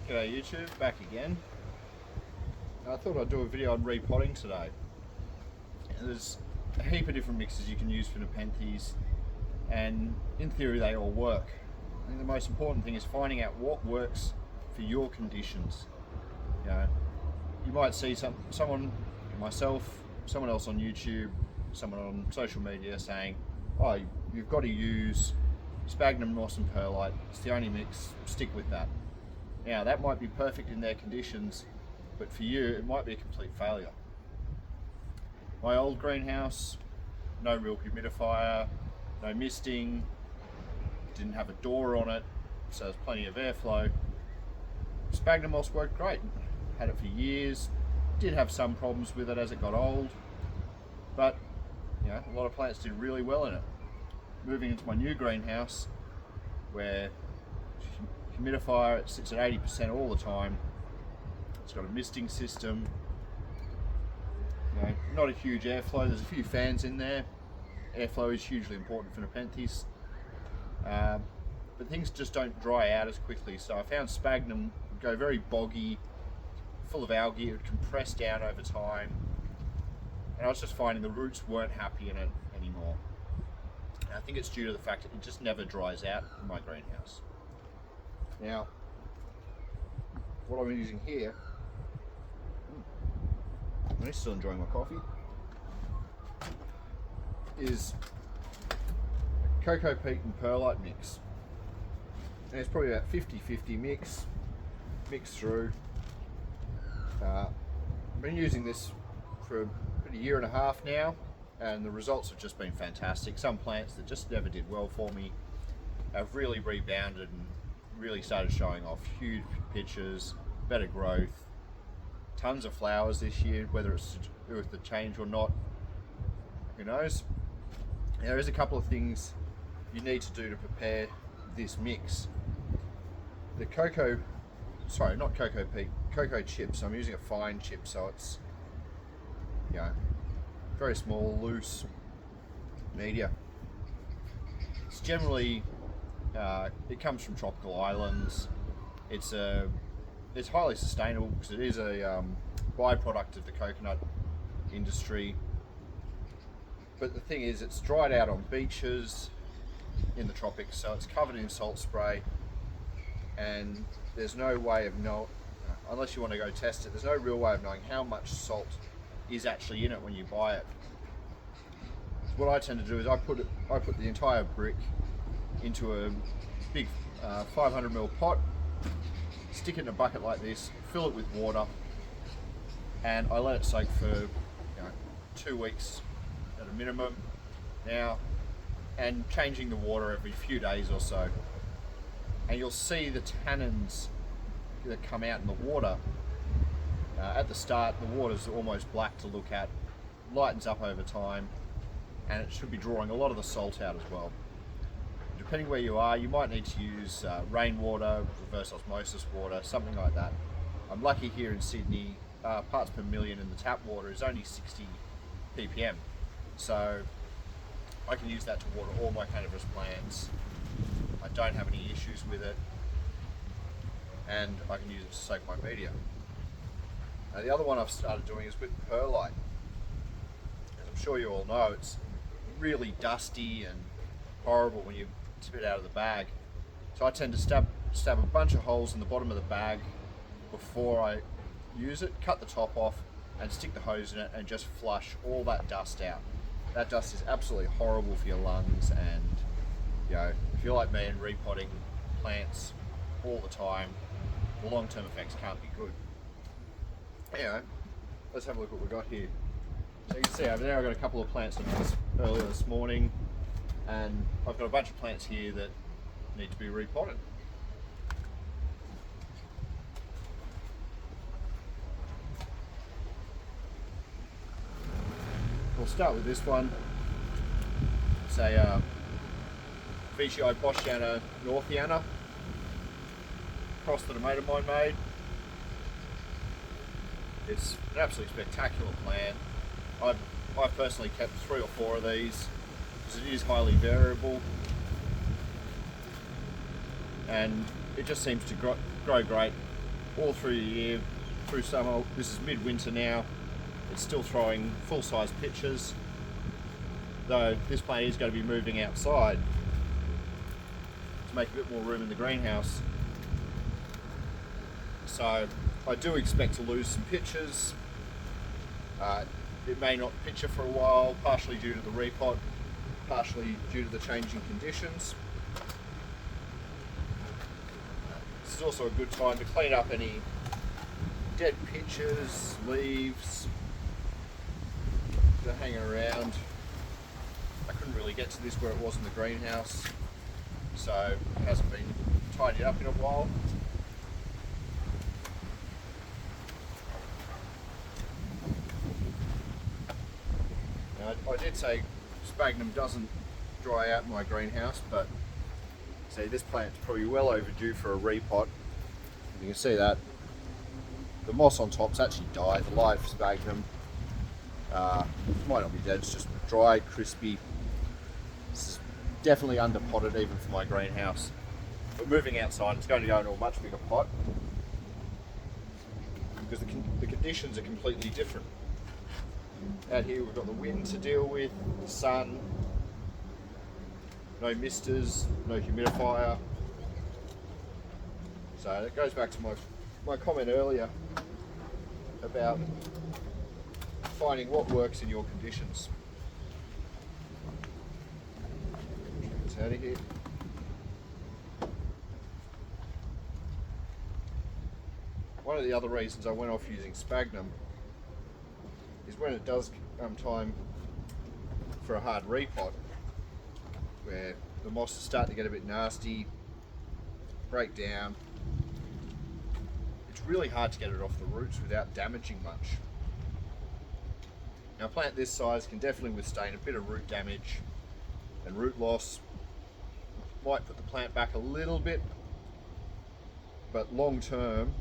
G'day YouTube, back again. I thought I'd do a video on repotting today. There's a heap of different mixes you can use for nepenthes, and in theory they all work. I think the most important thing is finding out what works for your conditions. You might see someone, myself, someone else on YouTube, someone on social media saying, oh, you've got to use sphagnum, moss and perlite, it's the only mix, stick with that. Now that might be perfect in their conditions, but for you it might be a complete failure. My old greenhouse, no real humidifier, no misting, didn't have a door on it, so there's plenty of airflow. Sphagnum moss worked great, had it for years, did have some problems with it as it got old, but a lot of plants did really well in it. Moving into my new greenhouse, where humidifier, it sits at 80% all the time. It's got a misting system. Not a huge airflow. There's a few fans in there. Airflow is hugely important for nepenthes, but things just don't dry out as quickly. So I found sphagnum would go very boggy, full of algae. It would compress down over time, and I was just finding the roots weren't happy in it anymore. And I think it's due to the fact that it just never dries out in my greenhouse. Now, what I'm using here, I'm still enjoying my coffee, is cocoa peat and perlite mix. And it's probably about 50-50 mixed through. I've been using this for about a year and a half now, and the results have just been fantastic. Some plants that just never did well for me have really rebounded and really started showing off huge pictures, better growth, tons of flowers this year. Whether it's to do with the change or not, who knows. There is a couple of things you need to do to prepare this mix. The cocoa chips, I'm using a fine chip, so it's very small, loose media. It's generally it comes from tropical islands. It's highly sustainable because it is a byproduct of the coconut industry. But the thing is, it's dried out on beaches in the tropics, so it's covered in salt spray, and there's no way of knowing, unless you want to go test it, there's no real way of knowing how much salt is actually in it when you buy it. So what I tend to do is I put the entire brick into a big 500ml pot, stick it in a bucket like this, fill it with water, and I let it soak for 2 weeks at a minimum now, and changing the water every few days or so. And you'll see the tannins that come out in the water. At the start, the water's almost black to look at, lightens up over time, and it should be drawing a lot of the salt out as well. Depending where you are, you might need to use rainwater, reverse osmosis water, something like that. I'm lucky here in Sydney, parts per million in the tap water is only 60 ppm. So I can use that to water all my cannabis plants. I don't have any issues with it, and I can use it to soak my media. Now the other one I've started doing is with perlite. As I'm sure you all know, it's really dusty and horrible when you tip it out of the bag. So I tend to stab a bunch of holes in the bottom of the bag before I use it, cut the top off, and stick the hose in it and just flush all that dust out. That dust is absolutely horrible for your lungs, and if you're like me and repotting plants all the time, the long-term effects can't be good. Anyway, let's have a look what we've got here. So you can see over there I've got a couple of plants earlier this morning, and I've got a bunch of plants here that need to be repotted. We'll start with this one. It's a VCI Boschiana Northiana, cross that a mate of mine made. It's an absolutely spectacular plant. I've personally kept 3 or 4 of these because it is highly variable. and it just seems to grow great all through the year, through summer. This is midwinter now. It's still throwing full-size pitches, though this plant is going to be moving outside to make a bit more room in the greenhouse. So I do expect to lose some pitches. It may not pitcher for a while, partially due to the repot, partially due to the changing conditions. This is also a good time to clean up any dead pitches, leaves that are hanging around. I couldn't really get to this where it was in the greenhouse, so it hasn't been tidied up in a while. Now, I did say sphagnum doesn't dry out in my greenhouse, but see, this plant's probably well overdue for a repot. You can see that the moss on top's actually died. The live sphagnum might not be dead, it's just dry, crispy. This is definitely underpotted even for my greenhouse. But moving outside, it's going to go into a much bigger pot because the conditions are completely different. Out here we've got the wind to deal with, the sun, no misters, no humidifier. So it goes back to my comment earlier about finding what works in your conditions. Get this out of here. One of the other reasons I went off using sphagnum is when it does come time for a hard repot, where the moss is starting to get a bit nasty, break down. It's really hard to get it off the roots without damaging much. Now, a plant this size can definitely withstand a bit of root damage and root loss. Might put the plant back a little bit, but long term,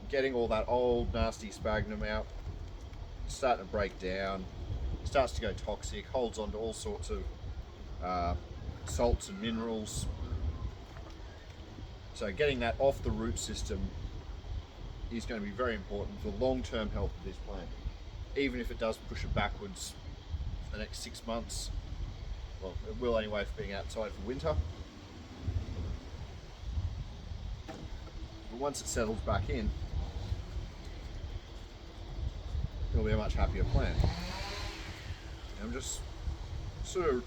getting all that old nasty sphagnum out, it's starting to break down, starts to go toxic, holds on to all sorts of salts and minerals. So getting that off the root system is going to be very important for the long-term health of this plant. Even if it does push it backwards for the next 6 months, well, it will anyway for being outside for winter. But once it settles back in, it'll be a much happier plant. And I'm just sort of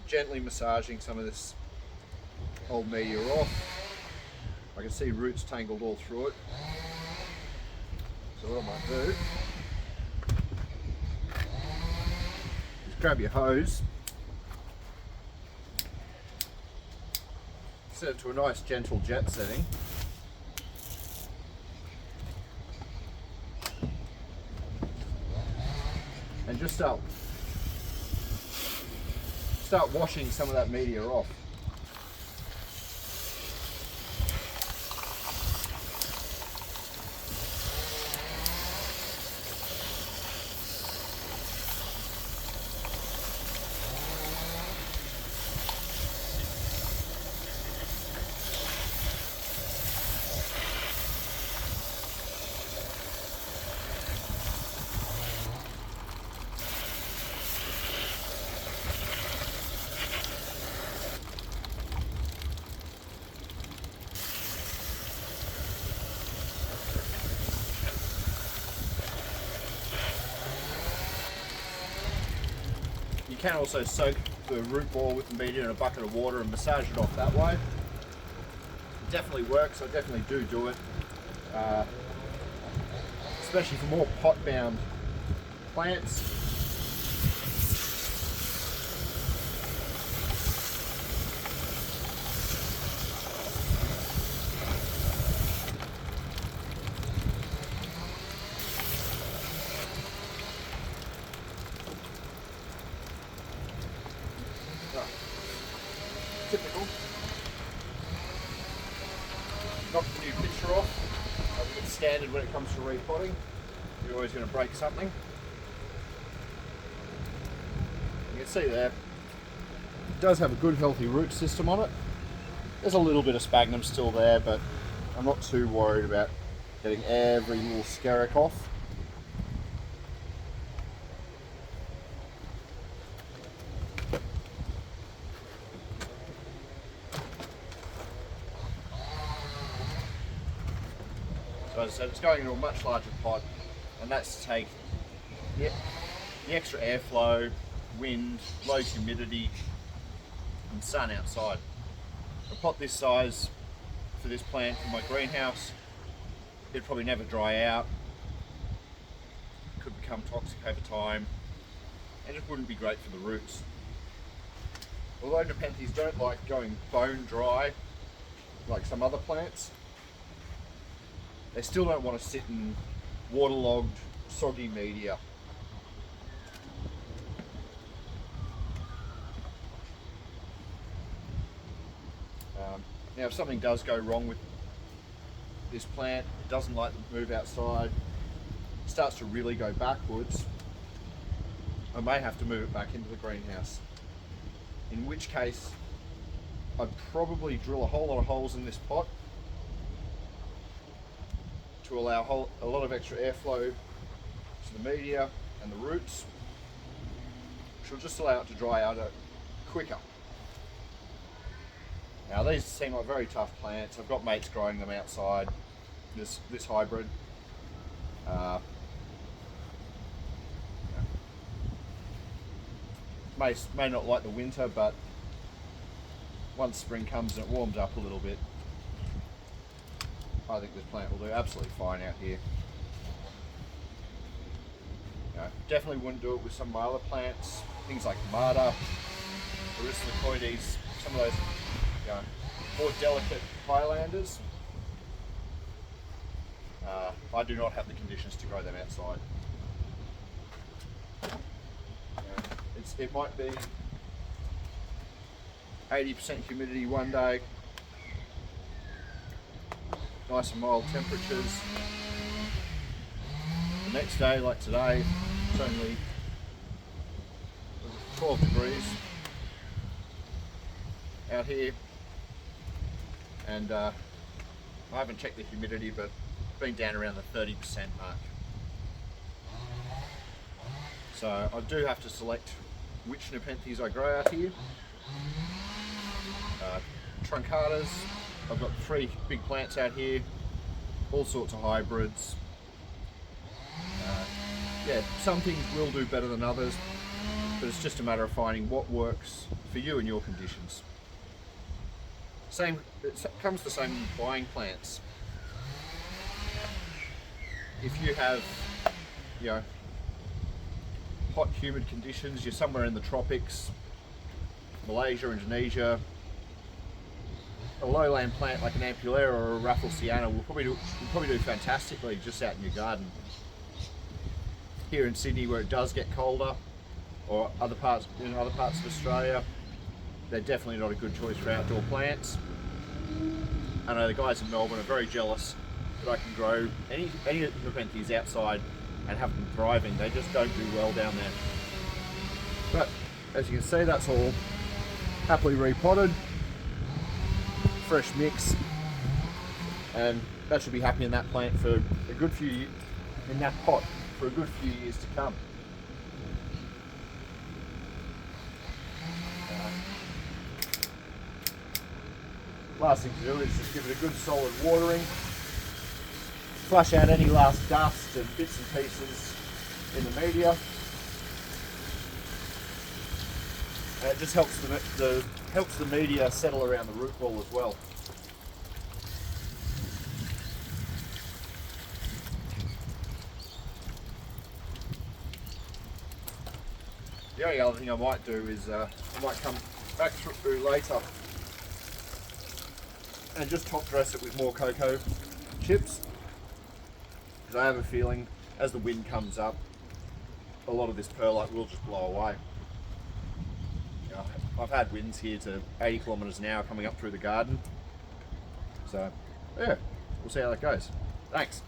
gently massaging some of this old media off. I can see roots tangled all through it. So what I might do is grab your hose, set it to a nice gentle jet setting, and just start washing some of that media off. You can also soak the root ball with the media in a bucket of water and massage it off that way. It definitely works, I definitely do it. Especially for more pot-bound plants. Typical. Knock the new picture off. I think it's standard when it comes to repotting. You're always going to break something. You can see there, it does have a good healthy root system on it. There's a little bit of sphagnum still there, but I'm not too worried about getting every little skerrick off. So as I said, it's going into a much larger pot, and that's to take the extra airflow, wind, low humidity, and sun outside. A pot this size for this plant in my greenhouse, it'd probably never dry out, could become toxic over time, and it wouldn't be great for the roots. Although nepenthes don't like going bone dry like some other plants, they still don't want to sit in waterlogged, soggy media. Now if something does go wrong with this plant, it doesn't like to move outside, it starts to really go backwards, I may have to move it back into the greenhouse. In which case, I'd probably drill a whole lot of holes in this pot to allow a lot of extra airflow to the media and the roots, which will just allow it to dry out quicker. Now these seem like very tough plants. I've got mates growing them outside, this hybrid. May not like the winter, but once spring comes and it warms up a little bit, I think this plant will do absolutely fine out here. Definitely wouldn't do it with some of my other plants, things like Marta, Aristolocoides, some of those more delicate highlanders. I do not have the conditions to grow them outside. It might be 80% humidity one day, nice and mild temperatures. The next day, like today, it's only 12 degrees out here, and I haven't checked the humidity, but it's been down around the 30% mark. So I do have to select which nepenthes I grow out here. Truncatas, I've got 3 big plants out here, all sorts of hybrids. Yeah, some things will do better than others, but it's just a matter of finding what works for you and your conditions. It comes the same with buying plants. If you have, hot, humid conditions, you're somewhere in the tropics, Malaysia, Indonesia, a lowland plant like an Ampulera or a Rafflesiana will probably do fantastically just out in your garden. Here in Sydney, where it does get colder, or other parts of Australia, they're definitely not a good choice for outdoor plants. I know the guys in Melbourne are very jealous that I can grow any nepenthes outside and have them thriving. They just don't do well down there. But as you can see, that's all happily repotted, fresh mix, and that should be happy in that plant for a good few in that pot for a good few years to come. Last thing to do is just give it a good solid watering, flush out any last dust and bits and pieces in the media, and it just helps the media settle around the root ball as well. The only other thing I might do is I might come back through later and just top dress it with more cocoa chips, because I have a feeling as the wind comes up, a lot of this perlite will just blow away. I've had winds here to 80 kilometres an hour coming up through the garden, so yeah, we'll see how that goes. Thanks.